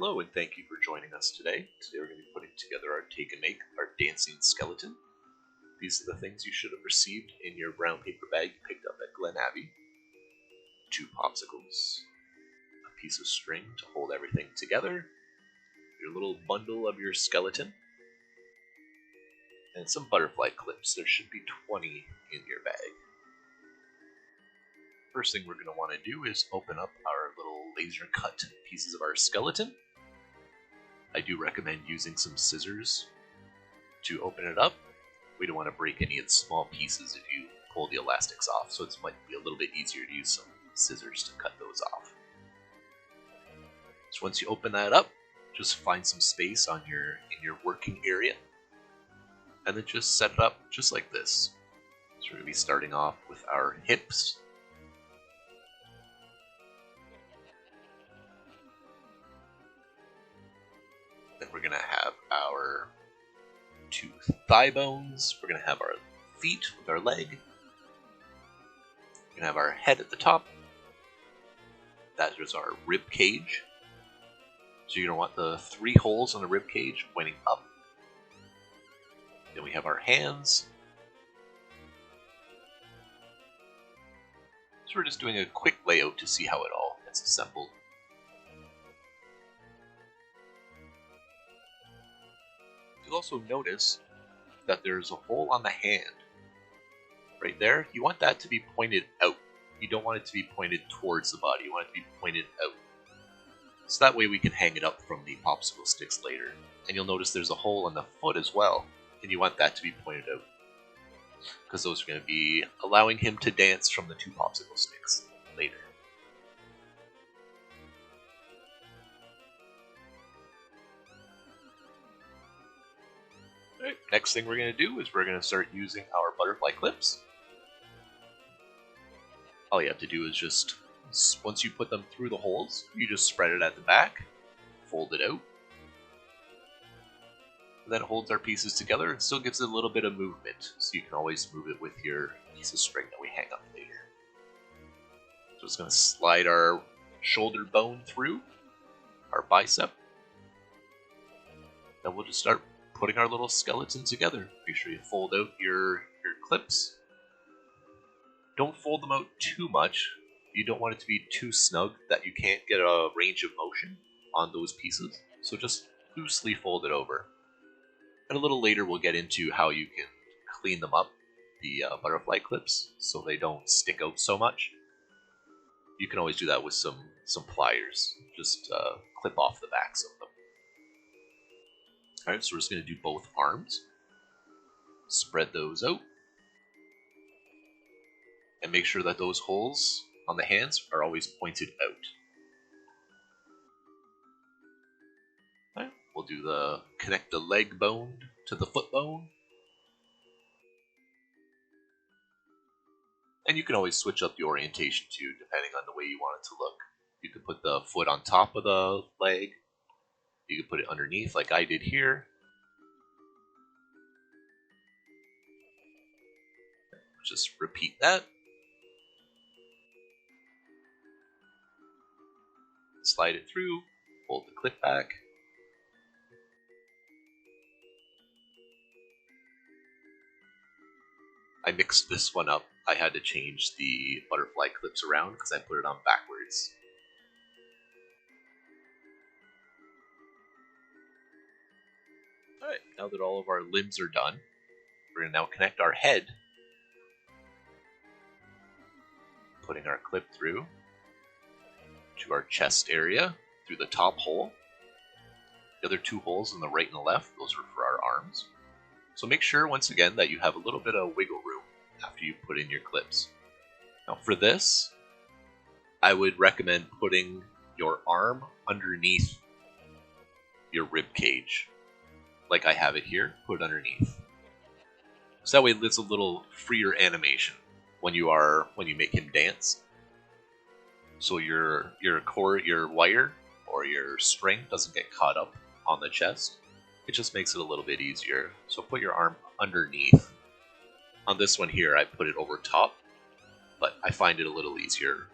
Hello and thank you for joining us today. Today we're going to be putting together our take and make, our dancing skeleton. These are the things you should have received in your brown paper bag you picked up at Glen Abbey. 2 popsicles, a piece of string to hold everything together, your little bundle of your skeleton, and some butterfly clips. There should be 20 in your bag. First thing we're going to want to do is open up our little laser cut pieces of our skeleton. I do recommend using some scissors to open it up. We don't want to break any of the small pieces if you pull the elastics off, so it might be a little bit easier to use some scissors to cut those off. So once you open that up, just find some space in your working area, and then just set it up just like this. So we're going to be starting off with our hips. Then we're going to have our 2 thigh bones. We're going to have our feet with our leg. We're going to have our head at the top. That is our rib cage. So you're going to want the 3 holes on the rib cage pointing up. Then we have our hands. So we're just doing a quick layout to see how it all gets assembled. You'll also notice that there's a hole on the hand. Right there, you want that to be pointed out. You don't want it to be pointed towards the body, you want it to be pointed out. So that way we can hang it up from the popsicle sticks later. And you'll notice there's a hole in the foot as well, and you want that to be pointed out. Because those are going to be allowing him to dance from the 2 popsicle sticks later. Alright, next thing we're going to do is we're going to start using our butterfly clips. All you have to do is just, once you put them through the holes, you just spread it at the back, fold it out, and then it holds our pieces together and still gives it a little bit of movement, so you can always move it with your piece of string that we hang up later. So it's going to slide our shoulder bone through, our bicep, then we'll just start putting our little skeleton together. Make sure you fold out your clips. Don't fold them out too much. You don't want it to be too snug that you can't get a range of motion on those pieces. So just loosely fold it over. And a little later we'll get into how you can clean them up, the butterfly clips, so they don't stick out so much. You can always do that with some pliers. Just clip off the backs of them. Alright, so we're just going to do both arms. Spread those out. And make sure that those holes on the hands are always pointed out. Alright, we'll do connect the leg bone to the foot bone. And you can always switch up the orientation too, depending on the way you want it to look. You could put the foot on top of the leg. You could put it underneath like I did here. Just repeat that. Slide it through, fold the clip back. I mixed this one up. I had to change the butterfly clips around because I put it on backwards. Alright, now that all of our limbs are done, we're going to now connect our head. Putting our clip through to our chest area, through the top hole. The other 2 holes on the right and the left, those are for our arms. So make sure, once again, that you have a little bit of wiggle room after you put in your clips. Now for this, I would recommend putting your arm underneath your rib cage. Like I have it here, put it underneath. So that way it's a little freer animation when you make him dance. So your wire or your string doesn't get caught up on the chest. It just makes it a little bit easier. So put your arm underneath. On this one here, I put it over top, but I find it a little easier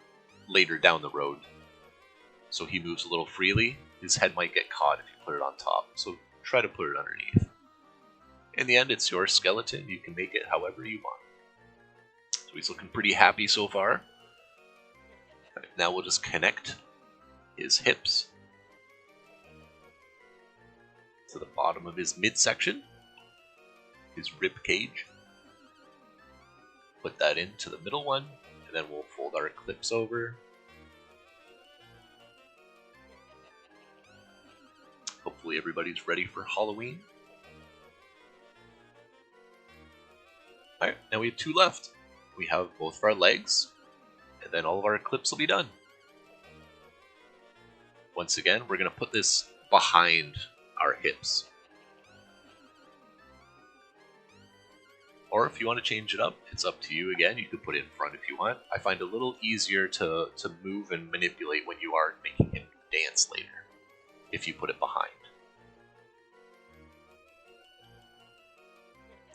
later down the road. So he moves a little freely, his head might get caught if you put it on top, so try to put it underneath. In the end, it's your skeleton. You can make it however you want. So he's looking pretty happy so far. Right, now we'll just connect his hips to the bottom of his midsection, his rib cage. Put that into the middle one, and then we'll fold our clips over. Hopefully everybody's ready for Halloween. Alright, now we have 2 left. We have both of our legs, and then all of our clips will be done. Once again, we're going to put this behind our hips. Or if you want to change it up, it's up to you again. You could put it in front if you want. I find it a little easier to move and manipulate when you are making him dance later, if you put it behind.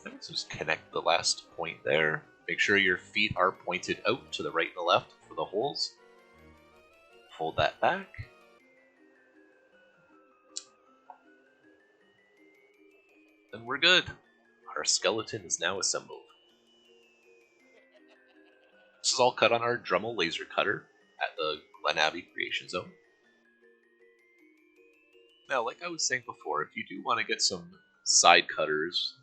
Let's just connect the last point there. Make sure your feet are pointed out to the right and the left for the holes. Fold that back. And we're good. Our skeleton is now assembled. This is all cut on our Dremel laser cutter at the Glen Abbey Creation Zone. Now, like I was saying before, if you do want to get some side cutters,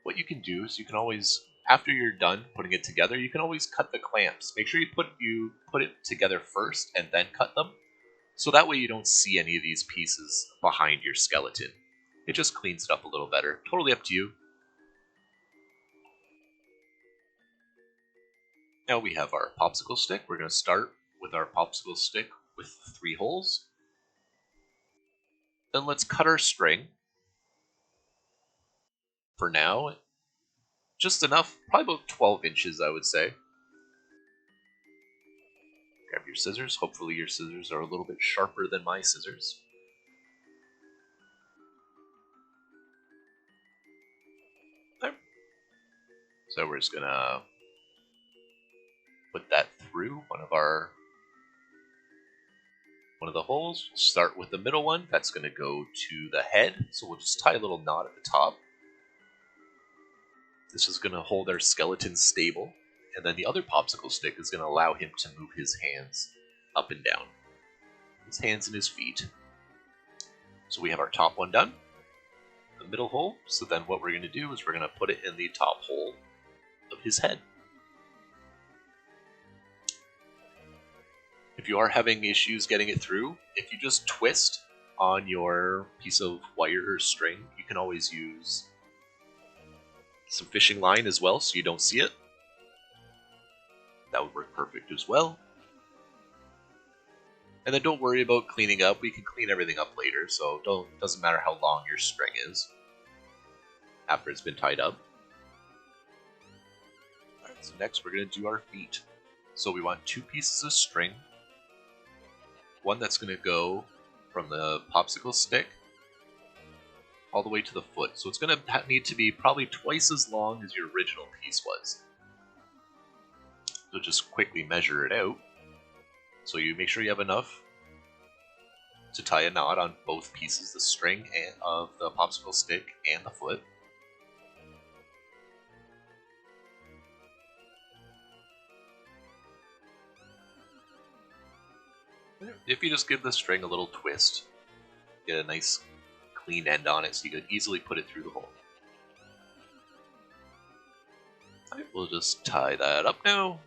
what you can do is you can always, after you're done putting it together, you can always cut the clamps. Make sure you put it together first and then cut them, so that way you don't see any of these pieces behind your skeleton. It just cleans it up a little better. Totally up to you. Now we have our popsicle stick. We're going to start with our popsicle stick with 3 holes. Then let's cut our string. For now, just enough, probably about 12 inches, I would say. Grab your scissors. Hopefully your scissors are a little bit sharper than my scissors. There. So we're just going to put that through one of the holes. We'll start with the middle one. That's going to go to the head. So we'll just tie a little knot at the top. This is going to hold our skeleton stable. And then the other popsicle stick is going to allow him to move his hands up and down. His hands and his feet. So we have our top one done. The middle hole. So then what we're going to do is we're going to put it in the top hole of his head. If you are having issues getting it through, if you just twist on your piece of wire or string, you can always use some fishing line as well so you don't see it. That would work perfect as well. And then don't worry about cleaning up. We can clean everything up later, so doesn't matter how long your string is after it's been tied up. Alright, so next we're going to do our feet. So we want 2 pieces of string. One that's going to go from the popsicle stick all the way to the foot. So it's going to need to be probably twice as long as your original piece was. So just quickly measure it out. So you make sure you have enough to tie a knot on both pieces, the string and of the popsicle stick and the foot. If you just give the string a little twist, get a nice clean end on it so you can easily put it through the hole. Alright, we'll just tie that up now.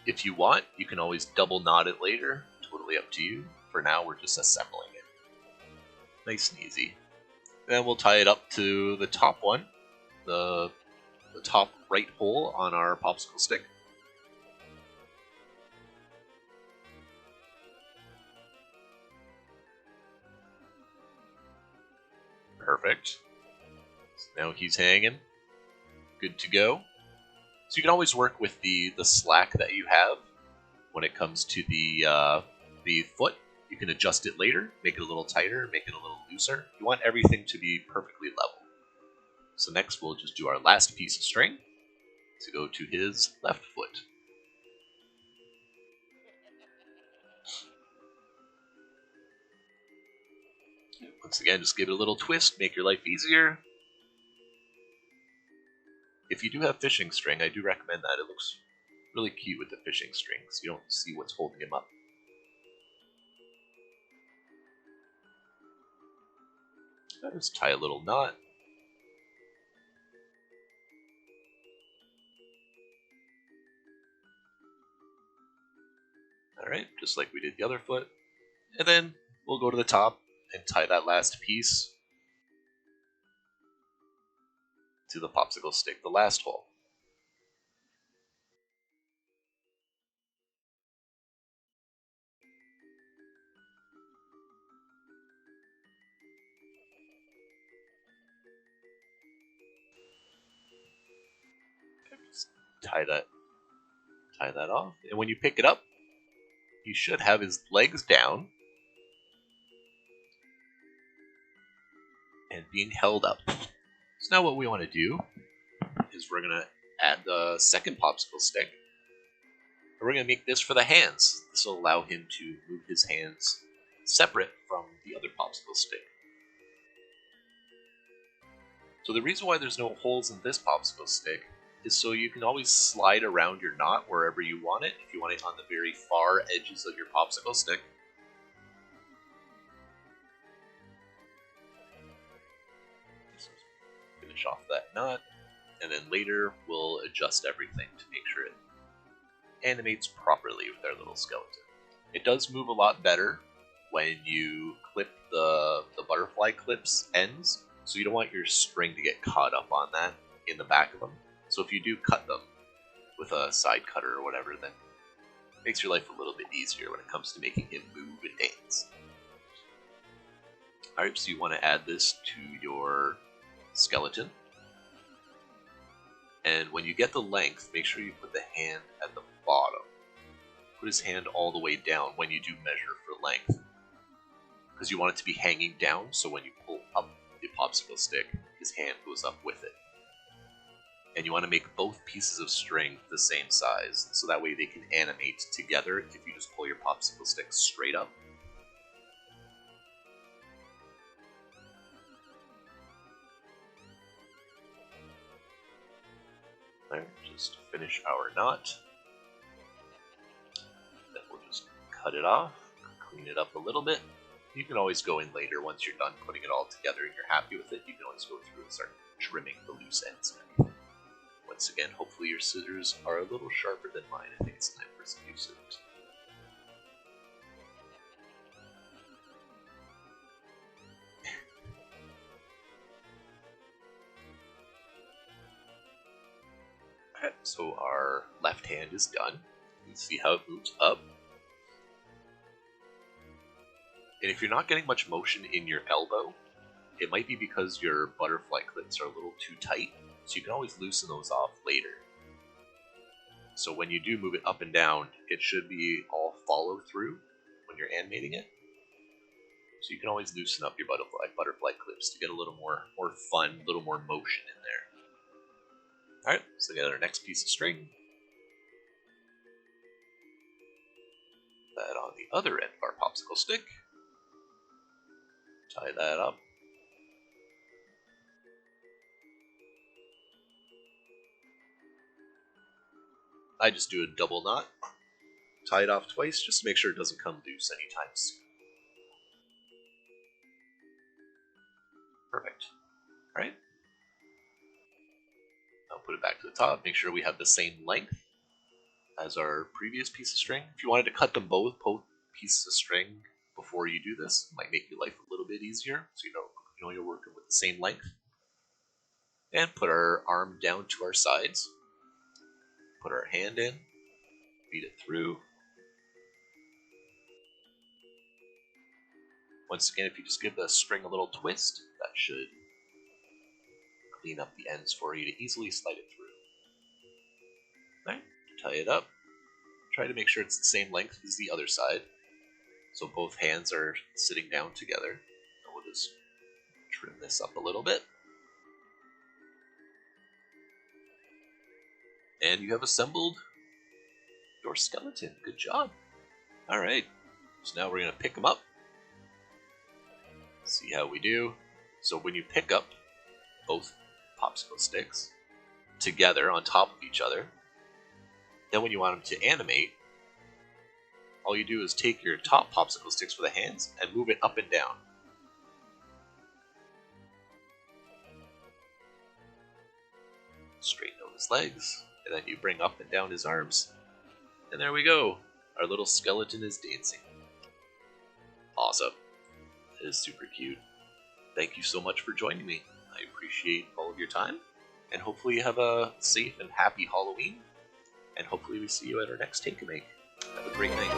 If you want, you can always double knot it later. Totally up to you. For now, we're just assembling it. Nice and easy. Then we'll tie it up to the top one, the top right hole on our popsicle stick. Perfect. So now he's hanging. Good to go. So you can always work with the slack that you have when it comes to the foot. You can adjust it later, make it a little tighter, make it a little looser. You want everything to be perfectly level. So next we'll just do our last piece of string to go to his left foot. Once again, just give it a little twist, make your life easier. If you do have fishing string, I do recommend that. It looks really cute with the fishing string, so you don't see what's holding him up. I'll just tie a little knot. Alright, just like we did the other foot. And then we'll go to the top and tie that last piece to the popsicle stick, the last hole. Just tie that off. And when you pick it up, you should have his legs down and being held up. So now what we want to do is we're going to add the second popsicle stick. And we're going to make this for the hands. This will allow him to move his hands separate from the other popsicle stick. So the reason why there's no holes in this popsicle stick is so you can always slide around your knot wherever you want it. If you want it on the very far edges of your popsicle stick. So finish off that knot, and then later we'll adjust everything to make sure it animates properly with our little skeleton. It does move a lot better when you clip the butterfly clips ends, so you don't want your string to get caught up on that in the back of them. So if you do cut them with a side cutter or whatever, then it makes your life a little bit easier when it comes to making him move and dance. Alright, so you want to add this to your skeleton. And when you get the length, make sure you put the hand at the bottom. Put his hand all the way down when you do measure for length. Because you want it to be hanging down, so when you pull up the popsicle stick, his hand goes up with it. And you want to make both pieces of string the same size, so that way they can animate together if you just pull your popsicle stick straight up. There, just finish our knot. Then we'll just cut it off, clean it up a little bit. You can always go in later once you're done putting it all together and you're happy with it. You can always go through and start trimming the loose ends and everything. Once again, hopefully your scissors are a little sharper than mine. I think it's time for some new scissors. Alright, so our left hand is done. You can see how it moves up. And if you're not getting much motion in your elbow, it might be because your butterfly clips are a little too tight, so you can always loosen those off later. So when you do move it up and down, it should be all follow through when you're animating it. So you can always loosen up your butterfly clips to get a little more fun, a little more motion in there. Alright, so we got our next piece of string. That on the other end of our popsicle stick. Tie that up. I just do a double knot, tie it off twice just to make sure it doesn't come loose anytime soon. Perfect. Alright. I'll put it back to the top, make sure we have the same length as our previous piece of string. If you wanted to cut them both pieces of string before you do this, it might make your life a little bit easier, so you know you're working with the same length. And put our arm down to our sides. Put our hand in, feed it through. Once again, if you just give the string a little twist, that should clean up the ends for you to easily slide it through. Alright, tie it up. Try to make sure it's the same length as the other side, so both hands are sitting down together. And we'll just trim this up a little bit. And you have assembled your skeleton. Good job. Alright, so now we're going to pick them up. See how we do. So when you pick up both popsicle sticks together on top of each other, then when you want them to animate, all you do is take your top popsicle sticks for the hands and move it up and down. Straighten out his legs, and then you bring up and down his arms. And there we go. Our little skeleton is dancing. Awesome. It is super cute. Thank you so much for joining me. I appreciate all of your time. And hopefully you have a safe and happy Halloween. And hopefully we see you at our next Take a Make. Have a great night.